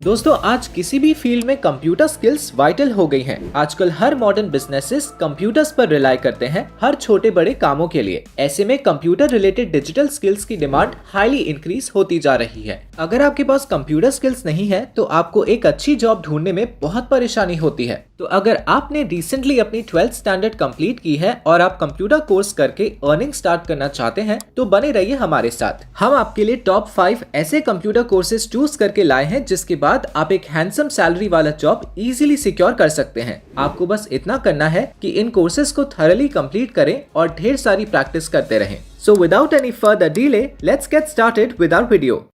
दोस्तों आज किसी भी फील्ड में कंप्यूटर स्किल्स वाइटल हो गई हैं। आजकल हर मॉडर्न बिजनेसेस कंप्यूटर्स पर रिलाई करते हैं हर छोटे बड़े कामों के लिए। ऐसे में कंप्यूटर रिलेटेड डिजिटल स्किल्स की डिमांड हाईली इंक्रीज होती जा रही है। अगर आपके पास कंप्यूटर स्किल्स नहीं है तो आपको एक अच्छी जॉब ढूंढने में बहुत परेशानी होती है। तो अगर आपने रिसेंटली अपनी 12th स्टैंडर्ड कंप्लीट की है और आप कंप्यूटर कोर्स करके अर्निंग स्टार्ट करना चाहते हैं तो बने रहिए हमारे साथ। हम आपके लिए टॉप 5 ऐसे कंप्यूटर कोर्सेज चूज करके लाए हैं जिसके बाद आप एक हैंडसम सैलरी वाला जॉब इजीली सिक्योर कर सकते हैं। आपको बस इतना करना है कि इन कोर्सेज को थॉरली कंप्लीट करें और ढेर सारी प्रैक्टिस करते रहें। So without any further delay let's get started with our video.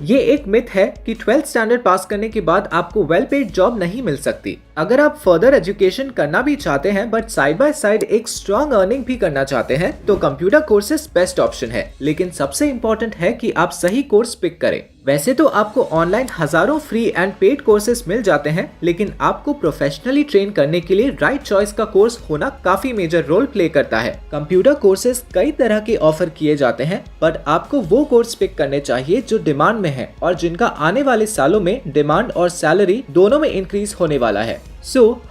ये एक मिथ है कि 12th स्टैंडर्ड पास करने के बाद आपको वेल पेड जॉब नहीं मिल सकती। अगर आप फर्दर एजुकेशन करना भी चाहते हैं बट साइड बाय साइड एक स्ट्रॉन्ग अर्निंग भी करना चाहते हैं तो कंप्यूटर कोर्सेज बेस्ट ऑप्शन है। लेकिन सबसे इम्पोर्टेंट है कि आप सही कोर्स पिक करें। वैसे तो आपको ऑनलाइन हजारों फ्री एंड पेड कोर्सेज मिल जाते हैं, लेकिन आपको प्रोफेशनली ट्रेन करने के लिए राइट चॉइस का कोर्स होना काफी मेजर रोल प्ले करता है। कंप्यूटर कोर्सेज कई तरह के ऑफर किए जाते हैं बट आपको वो कोर्स पिक करने चाहिए जो डिमांड में है और जिनका आने वाले सालों में डिमांड और सैलरी दोनों में इंक्रीज होने वाला है।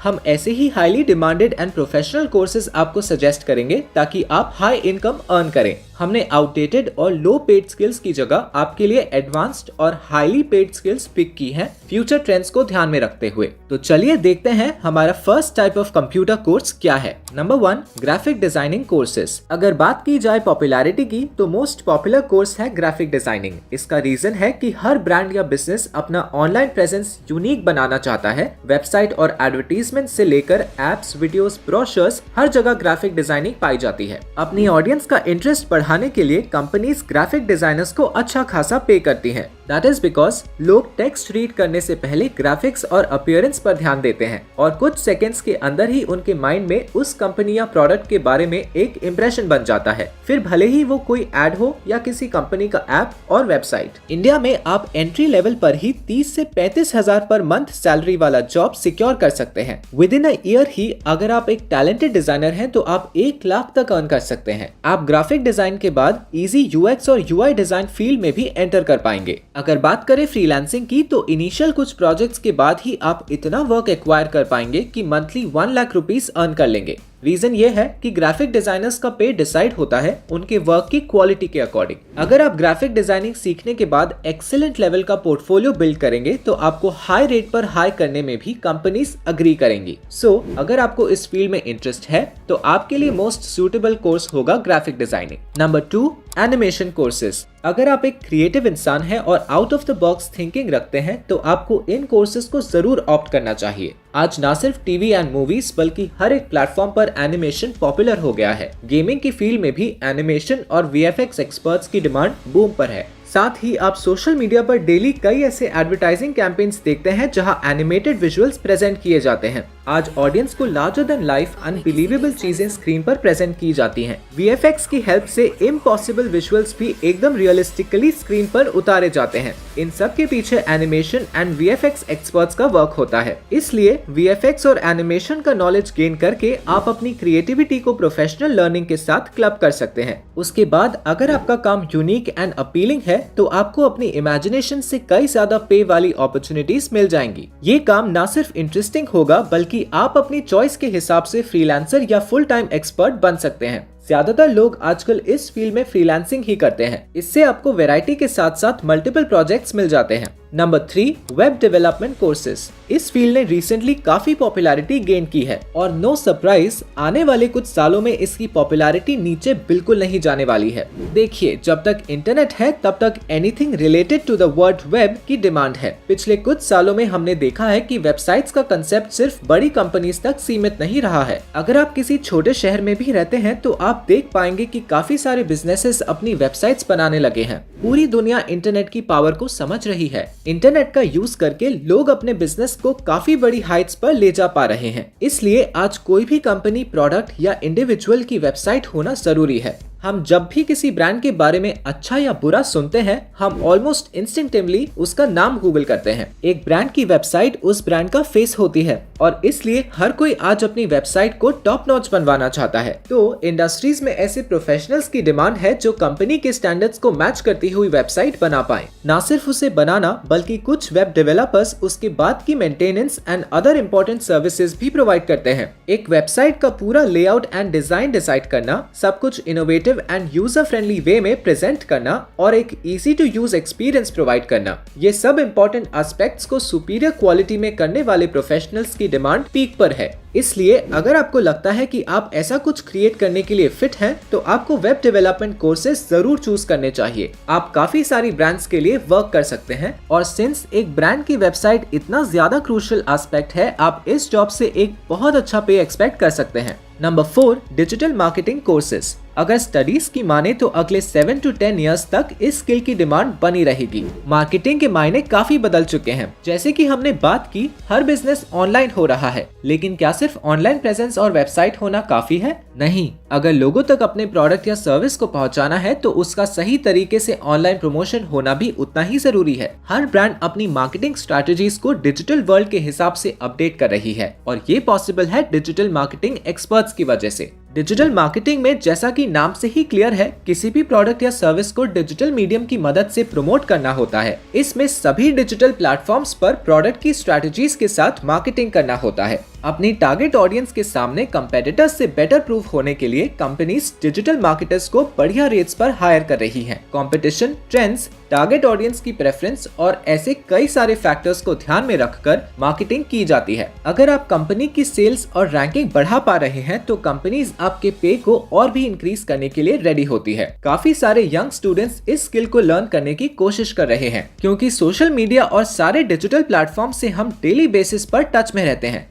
हम ऐसे ही highly demanded and professional courses आपको सजेस्ट करेंगे ताकि आप हाई इनकम अर्न करें। हमने आउटडेटेड और लो पेड स्किल्स की जगह आपके लिए एडवांस्ड और हाईली पेड स्किल्स पिक की हैं फ्यूचर ट्रेंड्स को ध्यान में रखते हुए। तो चलिए देखते हैं हमारा first type of computer course क्या है। Number 1, graphic designing courses. अगर बात की जाए पॉपुलैरिटी की तो मोस्ट पॉपुलर कोर्स है ग्राफिक डिजाइनिंग। इसका रीजन है कि हर ब्रांड या बिजनेस अपना ऑनलाइन प्रेजेंस यूनिक बनाना चाहता है। वेबसाइट और एडवर्टीजमेंट से लेकर एप्स, वीडियोस, ब्रोशर्स, हर जगह ग्राफिक डिजाइनिंग पाई जाती है। अपनी ऑडियंस का इंटरेस्ट बढ़ाने के लिए कंपनीज ग्राफिक डिजाइनर्स को अच्छा खासा पे करती हैं। दैट इज बिकॉज लोग टेक्स्ट रीड करने से पहले ग्राफिक्स और अपीयरेंस पर ध्यान देते हैं और कुछ सेकंड्स के अंदर ही उनके माइंड में उस कंपनी या प्रोडक्ट के बारे में एक इम्प्रेशन बन जाता है, फिर भले ही वो कोई ऐड हो या किसी कंपनी का ऐप और वेबसाइट। इंडिया में आप एंट्री लेवल पर ही 30 से 35 हजार पर मंथ सैलरी वाला जॉब सिक्योर कर सकते हैं। विद इन अ ईयर ही अगर आप एक टैलेंटेड डिजाइनर हैं तो आप 1 लाख तक अर्न कर सकते हैं। आप ग्राफिक डिजाइन के बाद इजी यूएक्स और यूआई डिजाइन फील्ड में भी एंटर कर पाएंगे। अगर बात करें फ्रीलांसिंग की तो इनिशियल कुछ प्रोजेक्ट्स के बाद ही आप इतना वर्क एक्वायर कर पाएंगे कि मंथली 1 लाख रुपीस अर्न कर लेंगे। रीजन ये है कि ग्राफिक डिजाइनर्स का पे डिसाइड होता है उनके वर्क की क्वालिटी के अकॉर्डिंग। अगर आप ग्राफिक डिजाइनिंग सीखने के बाद एक्सीलेंट लेवल का पोर्टफोलियो बिल्ड करेंगे तो आपको हाई रेट पर हाई करने में भी कंपनीज अग्री करेंगी। अगर आपको इस फील्ड में इंटरेस्ट है तो आपके लिए मोस्ट सूटेबल कोर्स होगा graphic designing. Number 2, animation courses. अगर आप एक क्रिएटिव इंसान हैं और out of the box thinking रखते हैं तो आपको इन कोर्सेज को जरूर ऑप्ट करना चाहिए। आज ना सिर्फ टीवी एंड मूवीज बल्कि हर एक प्लेटफॉर्म पर एनिमेशन पॉपुलर हो गया है। गेमिंग की फील्ड में भी एनिमेशन और वीएफएक्स एक्सपर्ट्स की डिमांड बूम पर है। साथ ही आप सोशल मीडिया पर डेली कई ऐसे एडवर्टाइजिंग कैंपेन्स देखते हैं जहां एनिमेटेड विजुअल्स प्रेजेंट किए जाते हैं। आज ऑडियंस को लार्जर देन लाइफ अनबिलीवेबल चीजें स्क्रीन पर प्रेजेंट की जाती हैं। वीएफएक्स की हेल्प से इम्पॉसिबल विजुअल्स भी एकदम रियलिस्टिकली स्क्रीन पर उतारे जाते हैं। इन सब के पीछे एनिमेशन एंड वीएफएक्स एक्सपर्ट्स का वर्क होता है। इसलिए वीएफएक्स और एनिमेशन का नॉलेज गेन करके आप अपनी क्रिएटिविटी को प्रोफेशनल लर्निंग के साथ क्लब कर सकते हैं। उसके बाद अगर आपका काम यूनिक एंड अपीलिंग है तो आपको अपनी इमेजिनेशन से कई ज्यादा पे वाली अपॉर्चुनिटीज मिल जाएंगी। ये काम ना सिर्फ इंटरेस्टिंग होगा बल्कि आप अपनी चॉइस के हिसाब से फ्रीलांसर या फुल टाइम एक्सपर्ट बन सकते हैं। ज्यादातर लोग आजकल इस फील्ड में फ्रीलांसिंग ही करते हैं। इससे आपको वैरायटी के साथ साथ मल्टीपल प्रोजेक्ट्स मिल जाते हैं। Number 3, web development courses. इस फील्ड ने रिसेंटली काफी पॉपुलैरिटी गेन की है और नो सरप्राइज आने वाले कुछ सालों में इसकी पॉपुलैरिटी नीचे बिल्कुल नहीं जाने वाली है। देखिए, जब तक इंटरनेट है तब तक anything related to the world web की डिमांड है। पिछले कुछ सालों में हमने देखा है कि वेबसाइट्स का कंसेप्ट सिर्फ बड़ी कंपनीज तक सीमित नहीं रहा है। अगर आप किसी छोटे शहर में भी रहते हैं तो आप देख पाएंगे कि काफी सारे बिजनेसेस अपनी वेबसाइट्स बनाने लगे हैं। पूरी दुनिया इंटरनेट की पावर को समझ रही है। इंटरनेट का यूज करके लोग अपने बिजनेस को काफी बड़ी हाइट्स पर ले जा पा रहे हैं। इसलिए आज कोई भी कंपनी, प्रोडक्ट या इंडिविजुअल की वेबसाइट होना जरूरी है। हम जब भी किसी ब्रांड के बारे में अच्छा या बुरा सुनते हैं, हम ऑलमोस्ट इंस्टिंक्टिवली उसका नाम गूगल करते हैं। एक ब्रांड की वेबसाइट उस ब्रांड का फेस होती है और इसलिए हर कोई आज अपनी वेबसाइट को टॉप नॉच बनवाना चाहता है। तो इंडस्ट्रीज में ऐसे प्रोफेशनल्स की डिमांड है जो कंपनी के स्टैंडर्ड्स को मैच करती हुई वेबसाइट बना पाए। ना सिर्फ उसे बनाना, बल्कि कुछ वेब डेवलपर्स उसके बाद की maintenance and other important services भी प्रोवाइड करते हैं। एक वेबसाइट का पूरा लेआउट एंड डिजाइन डिसाइड करना, सब कुछ innovative and user friendly way में प्रेजेंट करना और एक easy to use experience provide करना, ये सब इंपॉर्टेंट एस्पेक्ट्स को सुपीरियर क्वालिटी में करने वाले प्रोफेशनल्स की डिमांड पीक पर है। इसलिए अगर आपको लगता है कि आप ऐसा कुछ क्रिएट करने के लिए फिट हैं, तो आपको वेब डेवलपमेंट कोर्सेज जरूर चूज करने चाहिए। आप काफी सारी ब्रांड्स के लिए वर्क कर सकते हैं और सिंस एक ब्रांड की वेबसाइट इतना ज्यादा क्रूशियल एस्पेक्ट है, आप इस जॉब से एक बहुत अच्छा पे एक्सपेक्ट कर सकते हैं। Number 4, digital marketing courses. अगर स्टडीज की माने तो अगले 7 to 10 इयर्स तक इस स्किल की डिमांड बनी रहेगी। मार्केटिंग के मायने काफी बदल चुके हैं। जैसे कि हमने बात की, हर बिजनेस ऑनलाइन हो रहा है, लेकिन क्या सिर्फ ऑनलाइन प्रेजेंस और वेबसाइट होना काफी है? नहीं। अगर लोगों तक अपने प्रोडक्ट या सर्विस को पहुंचाना है, तो उसका सही तरीके से ऑनलाइन प्रमोशन होना भी उतना ही जरूरी है। हर ब्रांड अपनी मार्केटिंग स्ट्रैटेजीज को डिजिटल वर्ल्ड के हिसाब से अपडेट कर रही है और ये पॉसिबल है डिजिटल मार्केटिंग एक्सपर्ट्स की वजह से। डिजिटल मार्केटिंग में, जैसा कि नाम से ही क्लियर है, किसी भी प्रोडक्ट या सर्विस को डिजिटल मीडियम की मदद से प्रमोट करना होता है। इसमें सभी डिजिटल प्लेटफॉर्म्स पर प्रोडक्ट की स्ट्रैटेजीज के साथ मार्केटिंग करना होता है। अपनी टारगेट ऑडियंस के सामने कंपेटिटर्स से बेटर प्रूफ होने के लिए कंपनीज डिजिटल मार्केटर्स को बढ़िया रेट्स पर हायर कर रही हैं। कंपटीशन, ट्रेंड्स, टारगेट ऑडियंस की प्रेफरेंस और ऐसे कई सारे फैक्टर्स को ध्यान में रखकर मार्केटिंग की जाती है। अगर आप कंपनी की सेल्स और रैंकिंग बढ़ा पा रहे हैं, तो कंपनीज आपके पे को और भी इंक्रीज करने के लिए रेडी होती है। काफी सारे यंग स्टूडेंट्स इस स्किल को लर्न करने की कोशिश कर रहे हैं, क्योंकि सोशल मीडिया और सारे डिजिटल प्लेटफॉर्म से हम डेली बेसिस पर टच में रहते हैं।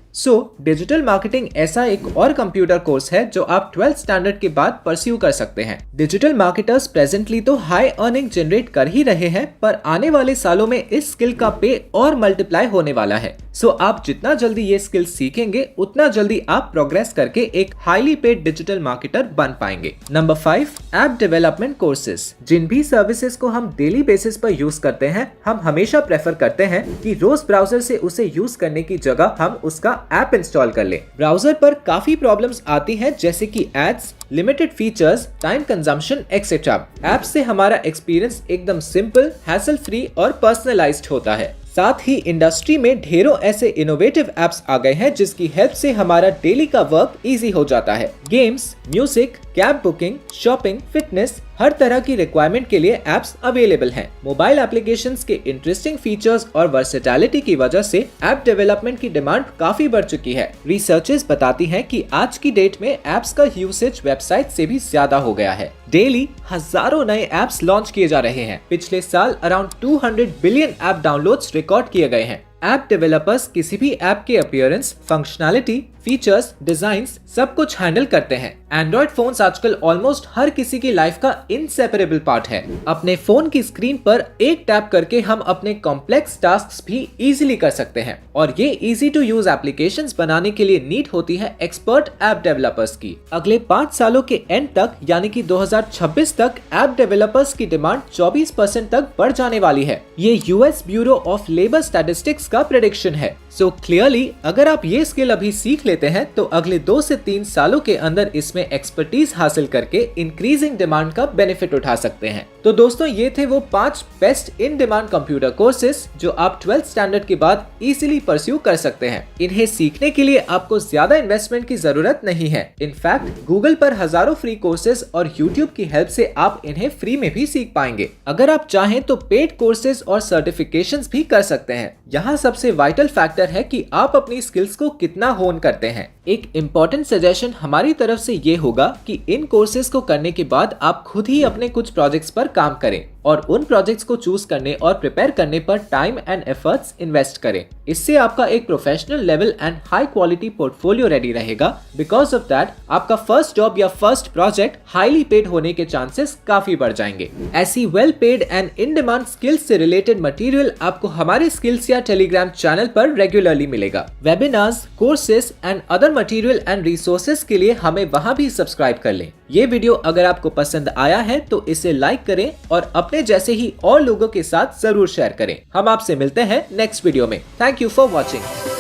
डिजिटल मार्केटिंग ऐसा एक और कंप्यूटर कोर्स है जो आप 12th स्टैंडर्ड के बाद परस्यू कर सकते हैं। डिजिटल मार्केटर्स प्रेजेंटली तो हाई अर्निंग जनरेट कर ही रहे हैं, पर आने वाले सालों में इस स्किल का पे और मल्टीप्लाई होने वाला है। आप जितना जल्दी ये स्किल सीखेंगे, उतना जल्दी आप प्रोग्रेस करके एक हाईली पेड डिजिटल मार्केटर बन पाएंगे। Number 5, app development courses. जिन भी सर्विसेज को हम डेली बेसिस पर यूज करते हैं, हम हमेशा प्रेफर करते हैं कि रोज ब्राउजर से उसे यूज करने की जगह हम उसका ऐप इंस्टॉल कर ले। ब्राउजर पर काफी प्रॉब्लम्स आती हैं, जैसे कि ads, limited features, time consumption etcetera. App से हमारा एक्सपीरियंस एकदम सिंपल, हैसल फ्री और पर्सनलाइज्ड होता है। साथ ही इंडस्ट्री में ढेरों ऐसे इनोवेटिव एप्स आ गए हैं जिसकी हेल्प से हमारा डेली का वर्क इजी हो जाता है। Games, music, cab booking, shopping, fitness, हर तरह की रिक्वायरमेंट के लिए एप्स अवेलेबल हैं। मोबाइल एप्लीकेशंस के इंटरेस्टिंग फीचर्स और वर्सेटैलिटी की वजह से ऐप डेवलपमेंट की डिमांड काफी बढ़ चुकी है। रिसर्चर्स बताती हैं कि आज की डेट में एप्स का यूसेज वेबसाइट से भी ज्यादा हो गया है। डेली हजारों नए एप्स लॉन्च किए जा रहे हैं। पिछले साल around 200 billion app downloads record किए गए हैं। ऐप डेवलपर्स किसी भी ऐप के अपीयरेंस, फंक्शनैलिटी, फीचर्स, डिजाइन्स सब कुछ हैंडल करते हैं। एंड्रॉइड फोन्स आजकल ऑलमोस्ट हर किसी की लाइफ का इनसेपरेबल पार्ट है। अपने फोन की स्क्रीन पर एक टैप करके हम अपने कॉम्प्लेक्स टास्क्स भी इजीली कर सकते हैं और ये इजी टू यूज एप्लीकेशंस बनाने के लिए नीड होती है एक्सपर्ट ऐप डेवलपर्स की। अगले 5 सालों के एंड तक, यानी कि 2026 तक, ऐप डेवलपर्स की डिमांड 24% तक बढ़ जाने वाली है। ये US bureau of labour statistics का प्रेडिक्शन है। क्लियरली अगर आप ये स्किल अभी सीख लेते हैं, तो अगले 2 से 3 सालों के अंदर इसमें एक्सपर्टीज हासिल करके इंक्रीजिंग डिमांड का बेनिफिट उठा सकते हैं। तो दोस्तों, ये थे वो 5 best in demand computer courses जो आप 12th स्टैंडर्ड के बाद इजीली परस्यू कर सकते हैं। इन्हें सीखने के लिए आपको ज्यादा इन्वेस्टमेंट की जरूरत नहीं है। इनफैक्ट गूगल पर हजारों फ्री कोर्सेज और यूट्यूब की हेल्प से आप इन्हें फ्री में भी सीख पाएंगे। अगर आप चाहें तो पेड कोर्सेज और सर्टिफिकेशंस भी कर सकते हैं। यहाँ सबसे वाइटल फैक्टर है कि आप अपनी स्किल्स को कितना होन करते हैं। एक इम्पोर्टेंट सजेशन हमारी तरफ से ये होगा कि इन कोर्सेज को करने के बाद आप खुद ही अपने कुछ प्रोजेक्ट्स पर काम करें और उन प्रोजेक्ट्स को चूज करने और प्रिपेयर करने पर टाइम एंड एफर्ट्स इन्वेस्ट करें। इससे आपका एक professional level and high quality portfolio ready रहेगा। बिकॉज ऑफ दैट आपका फर्स्ट जॉब या फर्स्ट प्रोजेक्ट हाईली पेड होने के चांसेस काफी बढ़ जाएंगे। ऐसी well paid and in demand skills से रिलेटेड मटेरियल आपको हमारे स्किल्स या टेलीग्राम चैनल पर रेगुलरली मिलेगा। Webinars, courses and other material and resources के लिए हमें वहां भी सब्सक्राइब कर लें। ये वीडियो अगर आपको पसंद आया है तो इसे लाइक करें और अपने जैसे ही और लोगों के साथ जरूर शेयर करें। हम आपसे मिलते हैं नेक्स्ट वीडियो में। Thank you for watching.